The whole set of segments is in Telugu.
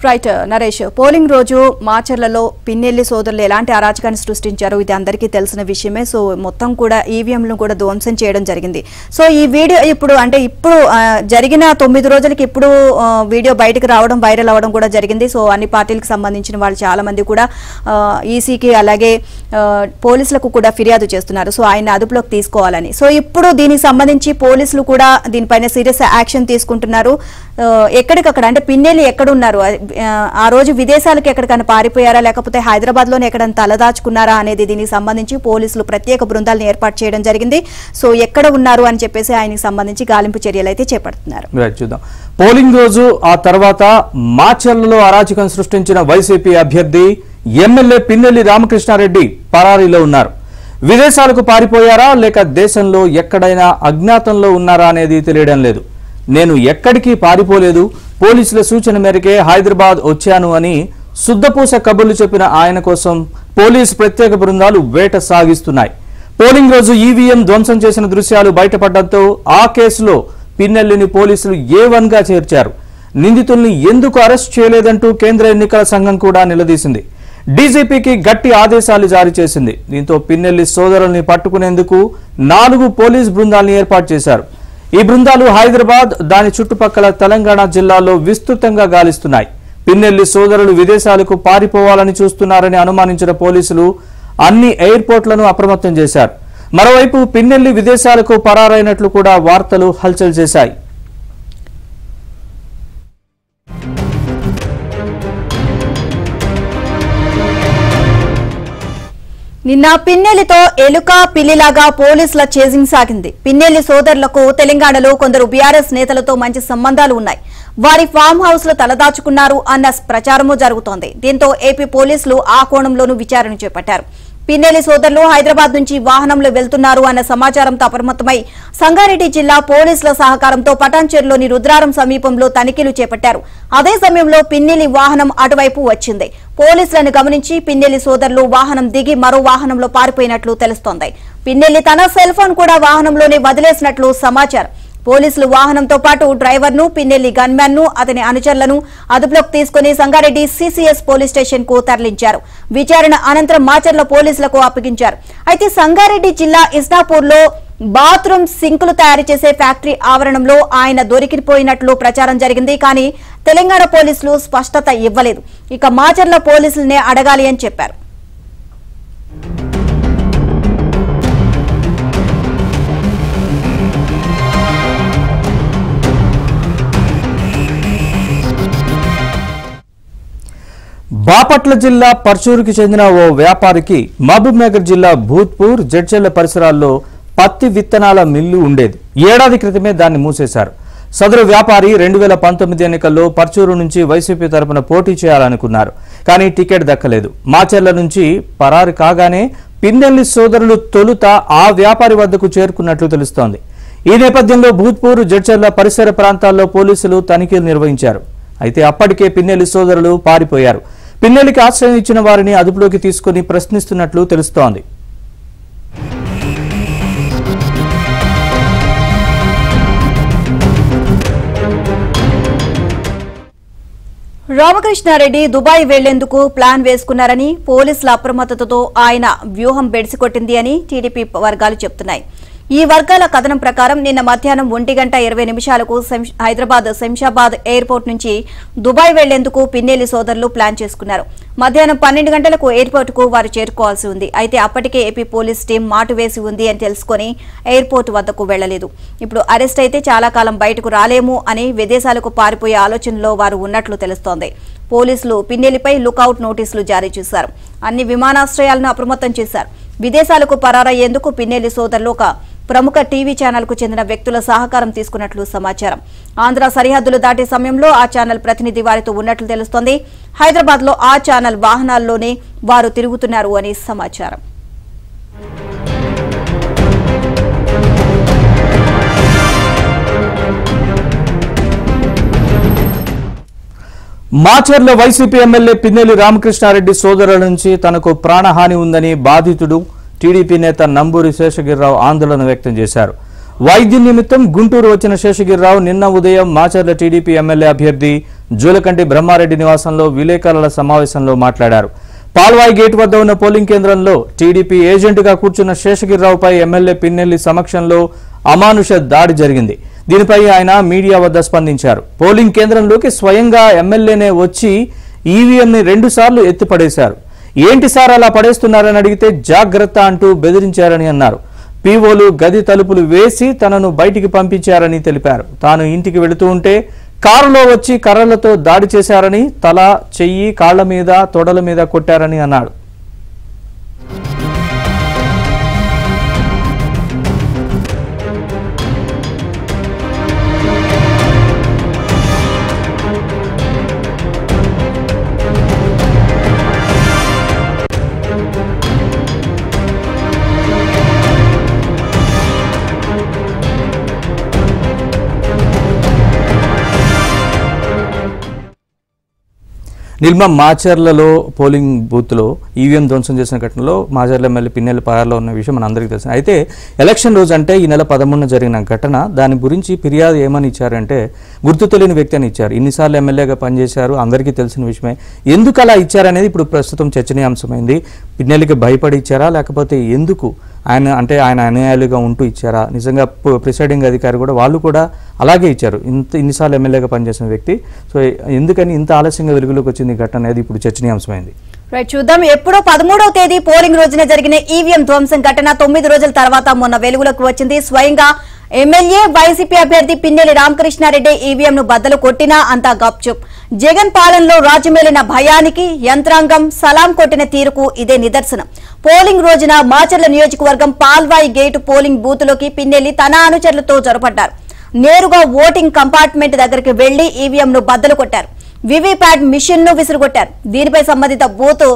రైట్ నరేష్, పోలింగ్ రోజు మాచర్లలో పిన్నెల్లి సోదరులు ఎలాంటి అరాచకాన్ని సృష్టించారు ఇది అందరికీ తెలిసిన విషయమే. సో మొత్తం కూడా ఈవీఎంలను కూడా ధ్వంసం చేయడం జరిగింది. సో ఈ వీడియో ఇప్పుడు జరిగిన 9 రోజులకి ఇప్పుడు వీడియో బయటకు రావడం, వైరల్ అవ్వడం కూడా జరిగింది. సో అన్ని పార్టీలకు సంబంధించిన వాళ్ళు చాలా మంది కూడా ఈసీకి అలాగే పోలీసులకు కూడా ఫిర్యాదు చేస్తున్నారు. సో ఆయన అదుపులోకి తీసుకోవాలని. సో ఇప్పుడు దీనికి సంబంధించి పోలీసులు కూడా దీనిపైన సీరియస్ యాక్షన్ తీసుకుంటున్నారు. ఎక్కడికక్కడ అంటే పిన్నెల్లి ఎక్కడున్నారు, ఆ రోజు విదేశాలకు ఎక్కడికైనా పారిపోయారా లేకపోతే హైదరాబాద్ లోనే ఎక్కడైనా తలదాచుకున్నారా అనేది దీనికి సంబంధించి పోలీసులు ప్రత్యేక బృందాలను ఏర్పాటు చేయడం జరిగింది. సో ఎక్కడ ఉన్నారు అని చెప్పేసి ఆయనకి సంబంధించి గాలింపు చర్యలు అయితే చేపడుతున్నారు. చూద్దాం. పోలింగ్ రోజు ఆ తర్వాత మాచర్లలో అరాచకం సృష్టించిన వైసీపీ అభ్యర్థి ఎమ్మెల్యే పిన్నెల్లి రామకృష్ణారెడ్డి పరారీలో ఉన్నారు. విదేశాలకు పారిపోయారా లేక దేశంలో ఎక్కడైనా అజ్ఞాతంలో ఉన్నారా అనేది తెలియడం లేదు. నేను ఎక్కడికి పారిపోలేదు, పోలీసుల సూచన మేరకే హైదరాబాద్ వచ్చాను అని శుద్ధపూస కబుర్లు చెప్పిన ఆయన కోసం పోలీసు ప్రత్యేక బృందాలు వేట సాగిస్తున్నాయి. పోలింగ్ రోజు ఈవీఎం ధ్వంసం చేసిన దృశ్యాలు బయటపడడంతో ఆ కేసులో పిన్నెల్లిని పోలీసులు A1 గా చేర్చారు. నిందితుల్ని ఎందుకు అరెస్ట్ చేయలేదంటూ కేంద్ర ఎన్నికల సంఘం కూడా నిలదీసింది. డీజీపీకి గట్టి ఆదేశాలు జారీ చేసింది. దీంతో పిన్నెల్లి సోదరుల్ని పట్టుకునేందుకు 4 పోలీస్ బృందాలను ఏర్పాటు చేశారు. ఈ బృందాలు హైదరాబాద్, దాని చుట్టుపక్కల తెలంగాణ జిల్లాల్లో విస్తృతంగా గాలిస్తున్నాయి. పిన్నెల్లి సోదరులు విదేశాలకు పారిపోవాలని చూస్తున్నారని అనుమానించిన పోలీసులు అన్ని ఎయిర్పోర్ట్లను అప్రమత్తం చేశారు. మరోవైపు పిన్నెల్లి విదేశాలకు పరారైనట్లు కూడా వార్తలు హల్చల్ చేశాయి. నిన్న పిన్నెల్లితో ఎలుక పిల్లిలాగా పోలీసుల చేజింగ్ సాగింది. పిన్నెల్లి సోదరులకు తెలంగాణలో కొందరు బీఆర్ఎస్ నేతలతో మంచి సంబంధాలు ఉన్నాయి, వారి ఫామ్ హౌస్ లో తలదాచుకున్నారు అన్న ప్రచారమూ జరుగుతోంది. దీంతో ఏపీ పోలీసులు ఆ కోణంలోనూ విచారణ చేపట్టారు. పిన్నెల్లి సోదరులు హైదరాబాద్ నుంచి వాహనంలో వెళ్తున్నారు అన్న సమాచారంతో అప్రమత్తమై సంగారెడ్డి జిల్లా పోలీసుల సహకారంతో పటాన్చెరులోని రుద్రారం సమీపంలో తనిఖీలు చేపట్టారు. అదే సమయంలో పిన్నెల్లి వాహనం అటువైపు వచ్చింది. పోలీసులను గమనించి పిన్నెల్లి సోదరులు వాహనం దిగి మరో వాహనంలో పారిపోయినట్లు తెలుస్తోంది. పిన్నెల్లి తన సెల్ ఫోన్ కూడా వాహనంలోనే వదిలేసినట్లు సమాచారం. పోలీసులు వాహనంతో పాటు డ్రైవర్ ను, పిన్నెల్లి గన్మ్యాన్ ను, అతని అనుచరులను అదుపులోకి తీసుకుని సంగారెడ్డి CCS పోలీస్ స్టేషన్ కు తరలించారు. విచారణ అనంతరం మాచర్ల పోలీసులకు అప్పగించారు. అయితే సంగారెడ్డి జిల్లా ఇస్నాపూర్ లో బాత్రూమ్ సింకులు తయారు చేసే ఫ్యాక్టరీ ఆవరణంలో ఆయన దొరికిపోయినట్లు ప్రచారం జరిగింది. కానీ తెలంగాణ పోలీసులు స్పష్టత ఇవ్వలేదు. ఇక మాచర్ల పోలీసులనే అడగాలి అని చెప్పారు. బాపట్ల జిల్లా పర్చూరుకి చెందిన ఓ వ్యాపారికి మహబూబ్నగర్ జిల్లా భూత్పూర్, జడ్చెర్ల పరిసరాల్లో పత్తి విత్తనాల మిల్లు ఉండేది. ఏడాది క్రితమే దాన్ని మూసేశారు. సదరు వ్యాపారి 2019 ఎన్నికల్లో పర్చూరు నుంచి వైసీపీ తరపున పోటీ చేయాలనుకున్నారు. కానీ టికెట్ దక్కలేదు. మాచర్ల నుంచి పరారు కాగానే పిన్నెల్లి సోదరులు తొలుత ఆ వ్యాపారి వద్దకు చేరుకున్నట్లు తెలుస్తోంది. ఈ నేపథ్యంలో భూత్పూర్, జడ్చెర్ల పరిసర ప్రాంతాల్లో పోలీసులు తనిఖీలు నిర్వహించారు. అయితే అప్పటికే పిన్నెల్లి సోదరులు పారిపోయారు. పిన్నెల్లికి ఆశ్రయం ఇచ్చిన వారిని అదుపులోకి తీసుకుని ప్రశ్నిస్తున్నట్లు తెలుస్తోంది. రామకృష్ణారెడ్డి దుబాయ్ వెళ్లేందుకు ప్లాన్ వేసుకున్నారని, పోలీసుల అప్రమత్తతతో ఆయన వ్యూహం బెడిసికొట్టింది అని టీడీపీ వర్గాలు చెబుతున్నాయి. ఈ వర్గాల కథనం ప్రకారం నిన్న మధ్యాహ్నం 1:20 హైదరాబాద్ శంషాబాద్ ఎయిర్పోర్ట్ నుంచి దుబాయ్ వెళ్లేందుకు పిన్నెల్లి సోదరులు ప్లాన్ చేసుకున్నారు. మధ్యాహ్నం 12 గంటలకు ఎయిర్పోర్ట్ కు వారు చేరుకోవాల్సి ఉంది. అయితే అప్పటికే ఏపీ పోలీస్ టీం మాటు వేసి ఉంది అని తెలుసుకుని ఎయిర్పోర్ట్ వద్దకు వెళ్లలేదు. ఇప్పుడు అరెస్ట్ అయితే చాలా కాలం బయటకు రాలేము అని విదేశాలకు పారిపోయే ఆలోచనలో వారు ఉన్నట్లు తెలుస్తోంది. పోలీసులు పిన్నెల్లిపై లుకౌట్ నోటీసులు జారీ చేశారు. అన్ని విమానాశ్రయాలను అప్రమత్తం చేశారు. విదేశాలకు పరారయ్యేందుకు పిన్నెల్లి సోదరులు ఒక ప్రముఖ టీవీ ఛానల్ కు చెందిన వ్యక్తుల సహకారం తీసుకున్నట్లు సమాచారం. ఆంధ్ర సరిహద్దులు దాటే సమయంలో ఆ ఛానల్ ప్రతినిధి వారితో ఉన్నట్లు తెలుస్తోంది. హైదరాబాద్ లో ఆ ఛానల్ వాహనాల్లోనే వారు తిరుగుతున్నారు అని సమాచారం. మాచర్ల వైసీపీ ఎమ్మెల్యే పిన్నెల్లి రామకృష్ణారెడ్డి సోదరుల నుంచి తనకు ప్రాణహాని ఉందని బాధితుడు టీడీపీ నేత నంబూరి శేషగిరిరావు ఆందోళన వ్యక్తం చేశారు. వైద్య నిమిత్తం గుంటూరు వచ్చిన శేషగిరిరావు నిన్న ఉదయం మాచర్ల టీడీపీ ఎమ్మెల్యే అభ్యర్థి జూలకంటి బ్రహ్మారెడ్డి నివాసంలో విలేకరుల సమావేశంలో మాట్లాడారు. పాల్వాయి గేట్ వద్ద ఉన్న పోలింగ్ కేంద్రంలో టీడీపీ ఏజెంట్గా కూర్చున్న శేషగిరిరావుపై ఎమ్మెల్యే పిన్నెల్లి సమక్షంలో అమానుష దాడి జరిగింది. దీనిపై ఆయన మీడియా వద్ద స్పందించారు. పోలింగ్ కేంద్రంలోకి స్వయంగా ఎమ్మెల్యేనే వచ్చి ఈవీఎంని 2 సార్లు ఎత్తిపడేశారు. ఏంటి సార్ అలా పడేస్తున్నారని అడిగితే జాగ్రత్త అంటూ బెదిరించారని అన్నారు. పీఓలు గది తలుపులు వేసి తనను బయటికి పంపించారని తెలిపారు. తాను ఇంటికి వెళుతూ ఉంటే కారులో వచ్చి కర్రలతో దాడి చేశారని, తల, చెయ్యి, కాళ్ల మీద, తొడల మీద కొట్టారని అన్నాడు. నిర్మల్ మాచర్లలో పోలింగ్ బూత్లో ఈవీఎం ధ్వంసం చేసిన ఘటనలో మాచర్ల ఎమ్మెల్యే పిన్నెల్లి పరారీలో ఉన్న విషయం మనందరికీ తెలుసు. అయితే ఎలక్షన్ రోజు అంటే ఈ నెల 13న జరిగిన ఘటన, దాని గురించి ఫిర్యాదు ఏమని ఇచ్చారంటే గుర్తు తెలియని వ్యక్తి అని ఇచ్చారు. ఇన్నిసార్లు ఎమ్మెల్యేగా పనిచేశారు, అందరికీ తెలిసిన విషయమే. ఎందుకు అలా ఇచ్చారనేది ఇప్పుడు ప్రస్తుతం చర్చనీయాంశమైంది. పిన్నెల్లికి భయపడి ఇచ్చారా, లేకపోతే ఎందుకు ఆయన అనుయాయులుగా ఉంటూ ఇచ్చారా? నిజంగా ప్రిసైడింగ్ అధికారి కూడా వాళ్ళు కూడా అలాగే ఇచ్చారు, ఇన్నిసార్లు ఎమ్మెల్యేగా పనిచేసిన వ్యక్తి. సో ఎందుకని ఇంత ఆలస్యంగా వెలుగులోకి వచ్చింది ఘటన అనేది ఇప్పుడు చర్చనీయాంశమైంది. రైట్, చూద్దాం. ఎప్పుడో 13వ తేదీ పోలింగ్ రోజున జరిగిన ఈవీఎం ధ్వంసం ఘటన 9 రోజుల తర్వాత మొన్న వెలుగులోకి వచ్చింది. స్వయంగా ఎమ్మెల్యే వైసీపీ అభ్యర్థి పిన్నెల్లి రామకృష్ణారెడ్డి ఈవీఎం ను బద్దలు కొట్టినా అంతా గప్చుప్. జగన్ పాలనలో రాజ్యమేలిన భయానికి యంత్రాంగం సలాం కొట్టిన తీరుకు ఇదే నిదర్శనం. పోలింగ్ రోజున మాచర్ల నియోజకవర్గం పాల్వాయి గేటు పోలింగ్ బూత్ లోకి పిన్నెల్లి తన అనుచరులతో జొరపడ్డారు. నేరుగా ఓటింగ్ కంపార్ట్మెంట్ దగ్గరికి వెళ్లి ఈవీఎం ను బద్దలు కొట్టారు. వివిప్యాట్ మిషన్ ను విసిరుగొట్టారు. దీనిపై సంబంధిత బూత్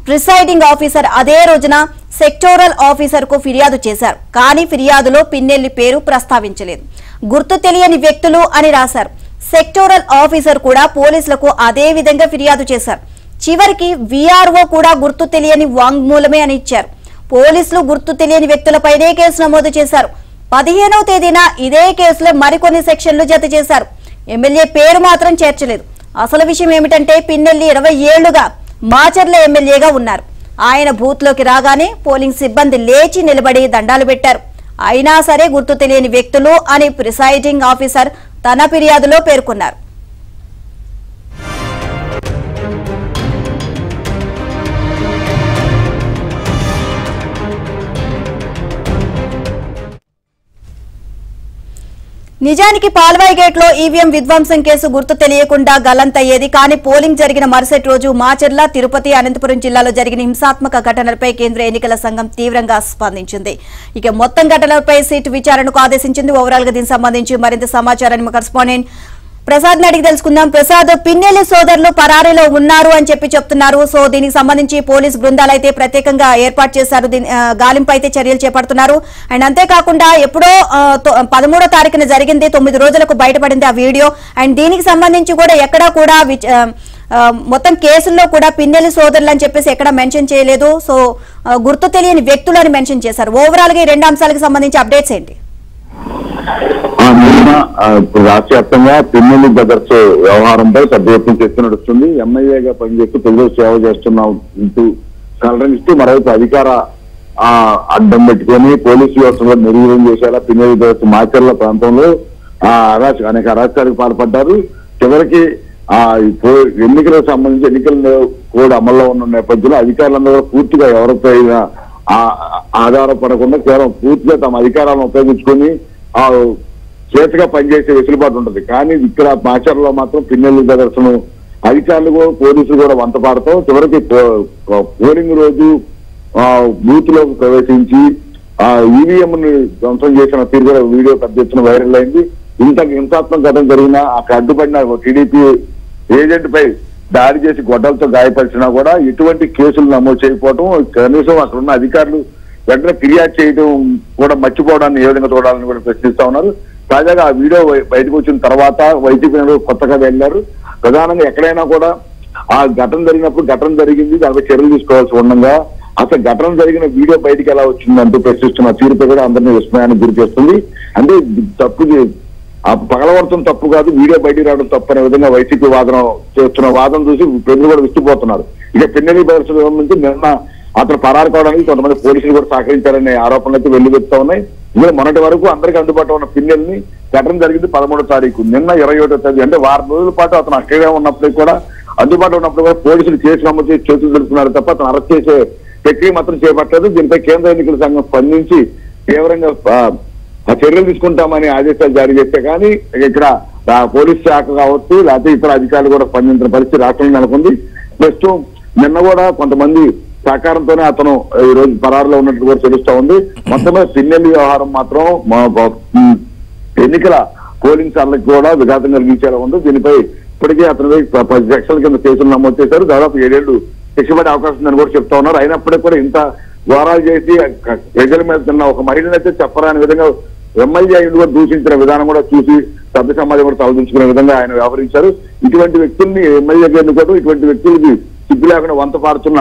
ప్రిసైడింగ్ ఆఫీసర్ అదే రోజున సెక్టోరల్ ఆఫీసర్ కు ఫిర్యాదు చేశారు. కానీ ఫిర్యాదులో పిన్నెల్లి పేరు ప్రస్తావించలేదు. గుర్తు తెలియని వ్యక్తులు అని రాశారు. సెక్టోరల్ ఆఫీసర్ కూడా పోలీసులకు అదే విధంగా ఫిర్యాదు చేశారు. చివరికి వీఆర్ఓ కూడా గుర్తు తెలియని వాంగ్మూలమే అని ఇచ్చారు. పోలీసులు గుర్తు తెలియని వ్యక్తులపైనే కేసు నమోదు చేశారు. 15వ తేదీన ఇదే కేసులో మరికొన్ని సెక్షన్లు జత చేశారు. ఎమ్మెల్యే పేరు మాత్రం చేర్చలేదు. అసలు విషయం ఏమిటంటే పిన్నెల్లి 20 ఏళ్లుగా మాచర్ల ఎమ్మెల్యేగా ఉన్నారు. ఆయన బూత్ లోకి రాగానే పోలింగ్ సిబ్బంది లేచి నిలబడి దండాలు పెట్టారు. అయినా సరే గుర్తు తెలియని వ్యక్తులు అని ప్రిసైడింగ్ ఆఫీసర్ తన ఫిర్యాదులో పేర్కొన్నారు. నిజానికి పాల్వాయి గేట్ లో ఈవీఎం విధ్వంసం కేసు గుర్తు తెలియకుండా గల్లంతయ్యేది. కానీ పోలింగ్ జరిగిన మరుసటి రోజు మాచర్ల, తిరుపతి, అనంతపురం జిల్లాలో జరిగిన హింసాత్మక ఘటనలపై కేంద్ర ఎన్నికల సంఘం తీవ్రంగా స్పందించింది. ఇక మొత్తం ఘటనలపై సిట్ విచారణకు ఆదేశించింది. ఓవరాల్ గా దీనికి సంబంధించి మరింత సమాచారాన్ని మా కరెస్పాండెంట్ ప్రసాద్ అడిగి తెలుసుకుందాం. ప్రసాద్, పిన్నెల్లి సోదరులు పరారీలో ఉన్నారు అని చెప్తున్నారు. సో దీనికి సంబంధించి పోలీస్ బృందాలు అయితే ప్రత్యేకంగా ఏర్పాటు చేశారు. గాలింపు అయితే చర్యలు చేపడుతున్నారు. అండ్ అంతేకాకుండా ఎప్పుడో 13వ తారీఖున జరిగింది, 9 రోజులకు బయటపడింది ఆ వీడియో. అండ్ దీనికి సంబంధించి కూడా ఎక్కడా కూడా మొత్తం కేసుల్లో కూడా పిన్నెల్లి సోదరులు అని చెప్పేసి ఎక్కడ మెన్షన్ చేయలేదు. సో గుర్తు తెలియని వ్యక్తులు అని మెన్షన్ చేశారు. ఓవరాల్ గా ఈ 2 అంశాలకు సంబంధించి అప్డేట్స్ ఏంటి? ఇప్పుడు రాష్ట్ర వ్యాప్తంగా పిన్నెల్లి బ్రదర్స్ వ్యవహారంపై పెద్ద ఎత్తున చర్చ నడుస్తుంది. ఎమ్మెల్యేగా పనిచేస్తూ ప్రజలకు సేవ చేస్తున్నాం అంటూ కలరింగిస్తూ మరోవైపు అధికార అడ్డం పెట్టుకుని పోలీసు వ్యవస్థలో నిర్వీర్యం చేసేలా పిన్నెల్లి బ్రదర్స్ మాచర్ల ప్రాంతంలో అనేక అరాచకాలకు పాల్పడ్డారు. చివరికి ఎన్నికలకు సంబంధించి ఎన్నికల కోడ్ అమల్లో ఉన్న నేపథ్యంలో అధికారులందరూ పూర్తిగా ఎవరిపై ఆధారపడకుండా కేవలం పూర్తిగా తమ అధికారాలను ఉపయోగించుకొని చేతిగా పనిచేసే వెసులుబాటు ఉంటుంది. కానీ ఇక్కడ మాచర్లో మాత్రం పిన్నెల్లి బ్రదర్స్ అధికారులు కూడా పోలీసులు కూడా వంత పాడతాం. చివరికి పోలింగ్ రోజు బూత్ లోకి ప్రవేశించి ఈవీఎం ని ధ్వంసం చేసిన తీరు కూడా వీడియో పెద్ద ఎత్తున వైరల్ అయింది. ఇంత హింసాత్మక ఘటన జరిగినా అక్కడ అడ్డుపడిన టీడీపీ ఏజెంట్ పై దాడి చేసి గొడ్డలతో గాయపరిచినా కూడా ఎటువంటి కేసులు నమోదు చేయకపోవడం, కనీసం అక్కడ ఉన్న అధికారులు వెంటనే ఫిర్యాదు చేయడం కూడా మర్చిపోవడాన్ని ఏ విధంగా చూడాలని కూడా ప్రశ్నిస్తా ఉన్నారు. తాజాగా ఆ వీడియో బయటకు వచ్చిన తర్వాత వైసీపీ కొత్తగా వెళ్లారు. ప్రధానంగా ఎక్కడైనా కూడా ఆ ఘటన జరిగినప్పుడు ఘటన జరిగింది, దానిపై చర్యలు తీసుకోవాల్సి ఉండగా అసలు ఘటన జరిగిన వీడియో బయటికి ఎలా వచ్చిందంటూ ప్రశ్నిస్తున్న తీరుపై కూడా అందరినీ విస్మయానికి గురి చేస్తుంది. అంటే తప్పు ఆ పగలవడటం తప్పు కాదు, వీడియో బయటికి రావడం తప్పు అనే విధంగా వైసీపీ చేస్తున్న వాదన చూసి ప్రజలు కూడా విస్తుపోతున్నారు. ఇక పిన్నెల్లి బ్రదర్స్ నుంచి నిన్న అతను పరారు కావడానికి కొంతమంది పోలీసులు కూడా సహకరించారనే ఆరోపణలు అయితే వెల్లువెత్తుతా ఉన్నాయి. ఇంకా మొన్నటి వరకు అందరికీ అందుబాటులో ఉన్న పిన్నెల్ని ఘటన జరిగింది 13వ తారీఖు, నిన్న 21వ తారీఖు, అంటే వారం రోజుల పాటు అతను అక్కడే ఉన్నప్పటికీ కూడా అందుబాటులో ఉన్నప్పుడు కూడా పోలీసులు కేసు నమోదు చేసి చేతులు తెలుపుతున్నారు తప్ప అతను అరెస్ట్ చేసే ప్రక్రియ మాత్రం చేపట్టలేదు. దీనిపై కేంద్ర ఎన్నికల సంఘం స్పందించి తీవ్రంగా చర్యలు తీసుకుంటామని ఆదేశాలు జారీ చేస్తే కానీ ఇక్కడ పోలీస్ శాఖ కావచ్చు లేకపోతే ఇతర అధికారులు కూడా స్పందించిన పరిస్థితి రాష్ట్రంలో నెలకొంది. ప్రస్తుతం నిన్న కూడా కొంతమంది సహకారంతోనే అతను ఈ రోజు పరారులో ఉన్నట్లు కూడా తెలుస్తా ఉంది. మొత్తమే పిన్నెల్లి వ్యవహారం మాత్రం ఎన్నికల పోలింగ్ సార్లకు కూడా విఘాతం కలిగించేలా ఉంది. దీనిపై ఇప్పటికే అతని 10 సెక్షన్ల కింద కేసులు నమోదు చేశారు. దాదాపు 7 ఏళ్లు శిక్ష పడే అవకాశం ఉందని కూడా చెప్తా ఉన్నారు. అయినప్పటికీ కూడా ఇంత ఘోరాలు చేసి ప్రజల మీద తిన్న ఒక మహిళనైతే చెప్పరాని విధంగా ఎమ్మెల్యే అయ్యి కూడా దూషించిన విధానం కూడా చూసి సభ్య సమాజం కూడా తలదించుకునే విధంగా ఆయన వ్యవహరించారు. ఇటువంటి వ్యక్తుల్ని ఎమ్మెల్యేగా ఎన్నుకోవడం, ఇటువంటి వ్యక్తులకి సిగ్గు లేకుండా వంత పారుతున్న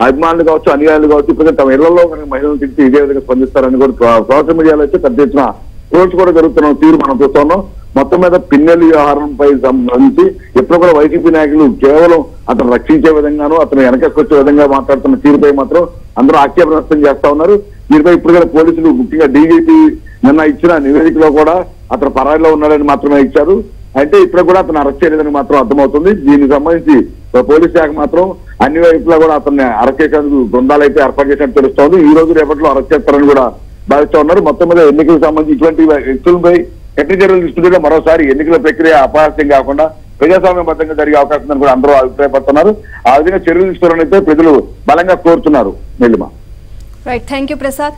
అభిమానులు కావచ్చు, అనుయాయులు కావచ్చు, ఇప్పుడు తమ ఇళ్లలో కనుక మహిళలు తింటే ఇదే విధంగా స్పందిస్తారని కూడా సోషల్ మీడియాలో అయితే పెద్ద ఎత్తున ట్రోల్స్ కూడా జరుగుతున్న తీరు మనం చూస్తున్నాం. మొత్తం మీద పిన్నెల్లి వ్యవహారంపై సంబంధించి ఎప్పుడు కూడా వైసీపీ నాయకులు కేవలం అతను రక్షించే విధంగాను అతను వెనకకొచ్చే విధంగా మాట్లాడుతున్న తీరుపై మాత్రం అందరూ ఆక్షేపణ వ్యక్తం చేస్తా ఉన్నారు. దీనిపై ఇప్పుడు కూడా పోలీసులు ముఖ్యంగా డీజీపీ నిన్న ఇచ్చిన నివేదికలో కూడా అతను పరాయిలో ఉన్నాడని మాత్రమే ఇచ్చారు. అయితే ఇప్పుడు కూడా అతను అరెస్ట్ చేయలేదని మాత్రం అర్థమవుతుంది. దీనికి సంబంధించి పోలీస్ శాఖ మాత్రం అన్ని వైపులా కూడా అతన్ని అరెస్ట్ చేసేందుకు బృందాలు అయితే ఏర్పాటు చేసినట్టు తెలుస్తోంది. ఈ రోజు రేపట్లో అరెస్ట్ చేస్తారని కూడా భావిస్తా ఉన్నారు. మొత్తం మీద ఎన్నికలకు సంబంధించి ఇటువంటి వ్యక్తులపై కఠిన చర్యలు తీసుకుంటే మరోసారి ఎన్నికల ప్రక్రియ అపహాస్యం కాకుండా ప్రజాస్వామ్యబద్ధంగా జరిగే అవకాశం ఉందని కూడా అందరూ అభిప్రాయపడుతున్నారు. ఆ విధంగా చర్యలు తీసుకోవాలని అయితే ప్రజలు బలంగా కోరుతున్నారు. Neelima. Right, thank you Prasad.